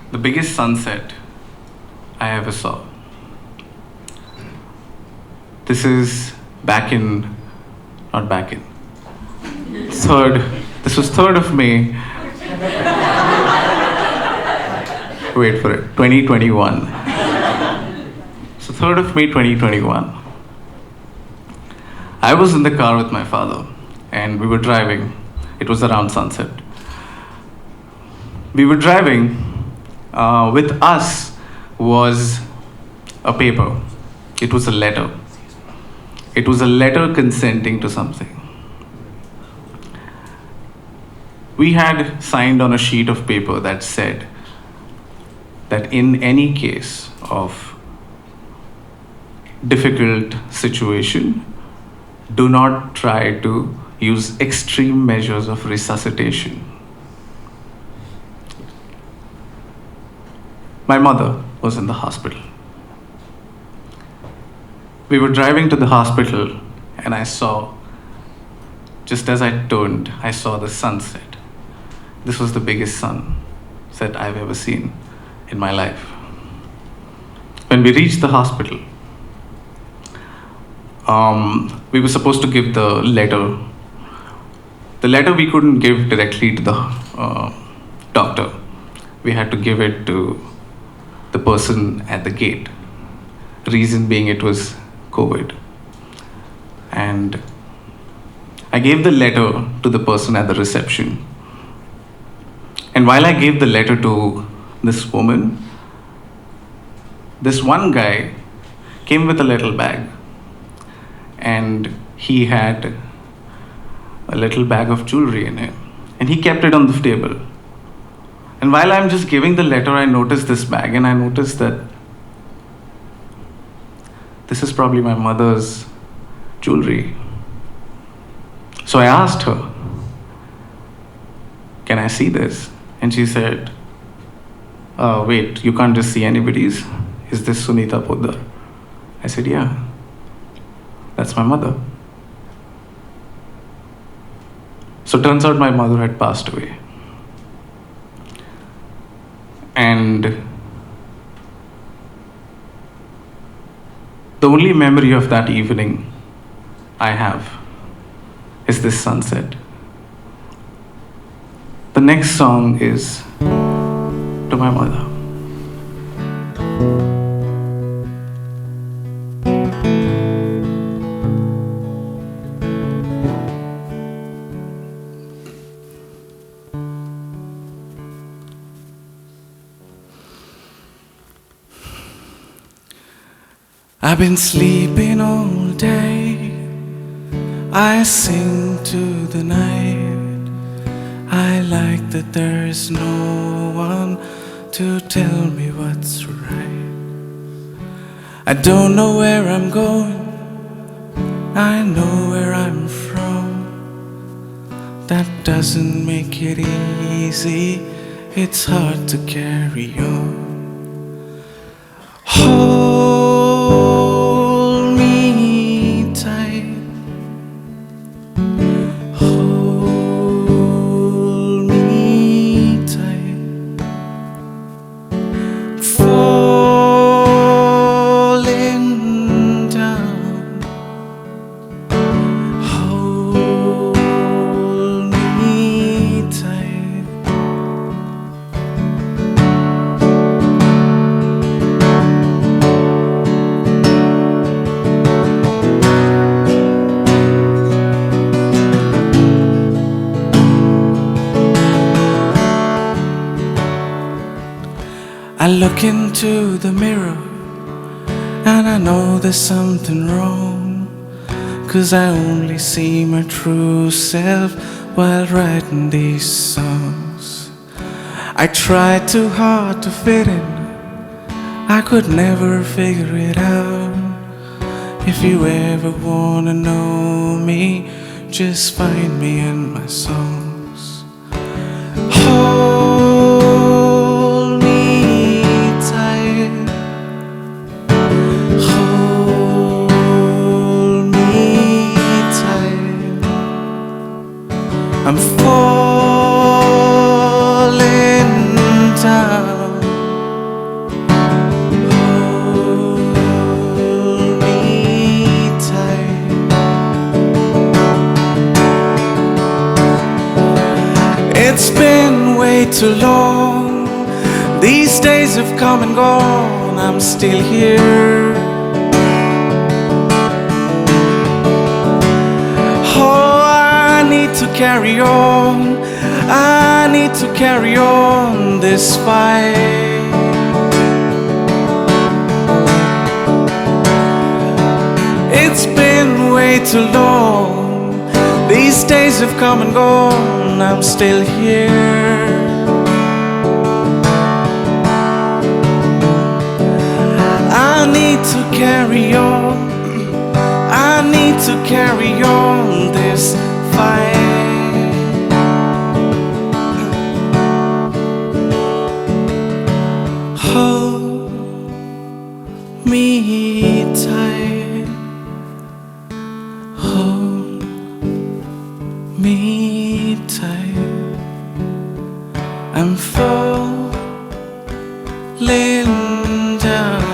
The biggest sunset I ever saw. This is back in, not back in, this was 3rd of May, wait for it, 2021. So 3rd of May 2021. I was in the car with my father and we were driving. It was around sunset. We were driving. With us was a paper. It was a letter. It was a letter consenting to something. We had signed on a sheet of paper that said that in any case of difficult situation, do not try to use extreme measures of resuscitation. My mother was in the hospital. We were driving to the hospital and I saw, just as I turned, I saw the sunset. This was the biggest sunset I've ever seen in my life. When we reached the hospital, we were supposed to give the letter. The letter we couldn't give directly to the doctor. We had to give it to the person at the gate. Reason being it was COVID. And I gave the letter to the person at the reception. And while I gave the letter to this woman, this one guy came with a little bag. And he had a little bag of jewelry in it. And he kept it on the table. And while I'm just giving the letter, I noticed this bag and I noticed that this is probably my mother's jewelry. So I asked her, can I see this? And she said, wait, you can't just see anybody's. Is this Sunita Potdar? I said, yeah, that's my mother. So turns out my mother had passed away. And the only memory of that evening I have is this sunset. The next song is to my mother. I've been sleeping all day, I sing to the night. I like that there's no one to tell me what's right. I don't know where I'm going, I know where I'm from. That doesn't make it easy, it's hard to carry on. Hold me tight, hold me tight, falling down, hold me tight. I look into the mirror and I know there's something wrong, 'cause I only see my true self while writing these songs. I tried too hard to fit in, I could never figure it out. If you ever wanna know me, just find me in my songs. Hold me tight, hold me tight. I'm falling down, It's been way too long. These days have come and gone. I'm still here. Oh, I need to carry on. I need to carry on this fight. It's been way too long. These days have come and gone. I'm still here. I need to carry on. I need to carry on this fight. Hold me tight. Hold me tight. I'm falling down.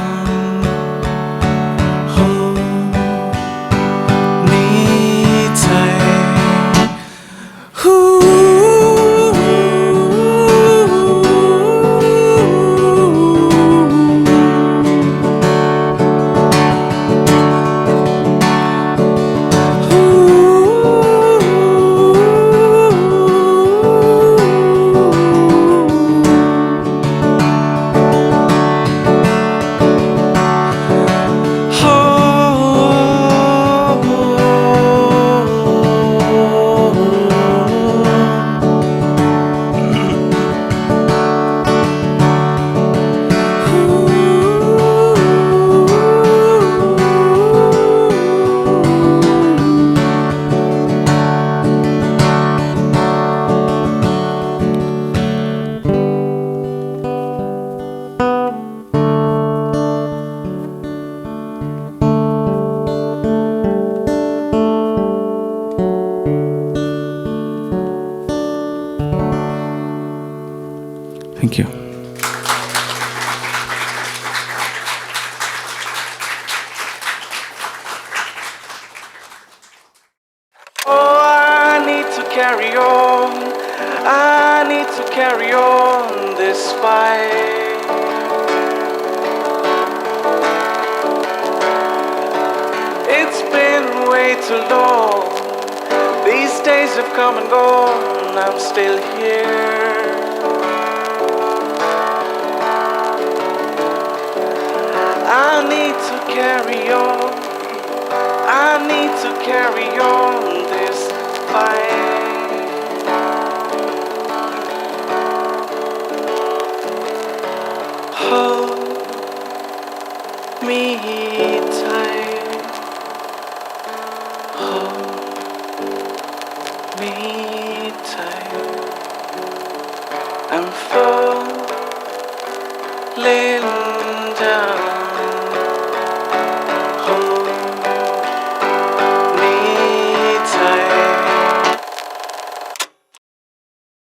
Thank you. Oh, I need to carry on. I need to carry on this fight. It's been way too long. These days have come and gone. I'm still here. I need to carry on. I need to carry on this fight. Hold me tight. Hold me tight. I'm falling